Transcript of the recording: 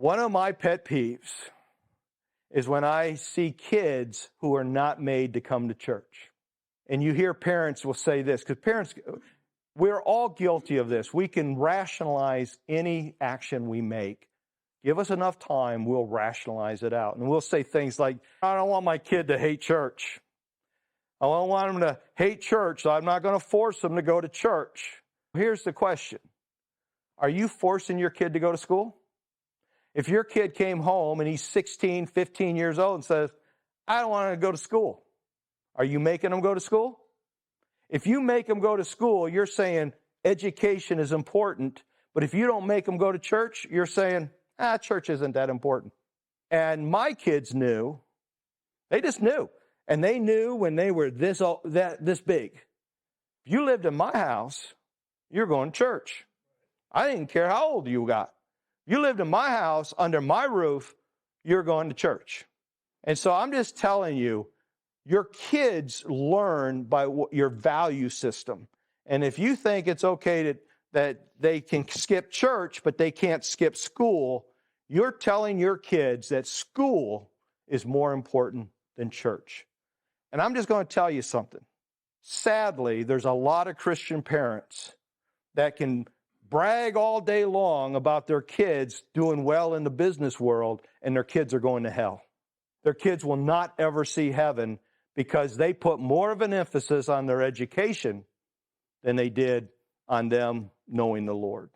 One of my pet peeves is when I see kids who are not made to come to church. And you hear parents will say this, because parents, we're all guilty of this. We can rationalize any action we make. Give us enough time, we'll rationalize it out. And we'll say things like, I don't want my kid to hate church. I don't want him to hate church, so I'm not going to force him to go to church. Here's the question. Are you forcing your kid to go to school? If your kid came home and he's 16, 15 years old and says, I don't want to go to school, are you making him go to school? If you make him go to school, you're saying education is important. But if you don't make him go to church, you're saying, church isn't that important. And my kids knew. They just knew. And they knew when they were this big. If you lived in my house, you're going to church. I didn't care how old you got. You lived in my house, under my roof, you're going to church. And so I'm just telling you, your kids learn by your value system. And if you think it's okay that they can skip church, but they can't skip school, you're telling your kids that school is more important than church. And I'm just going to tell you something. Sadly, there's a lot of Christian parents that can brag all day long about their kids doing well in the business world, and their kids are going to hell. Their kids will not ever see heaven because they put more of an emphasis on their education than they did on them knowing the Lord.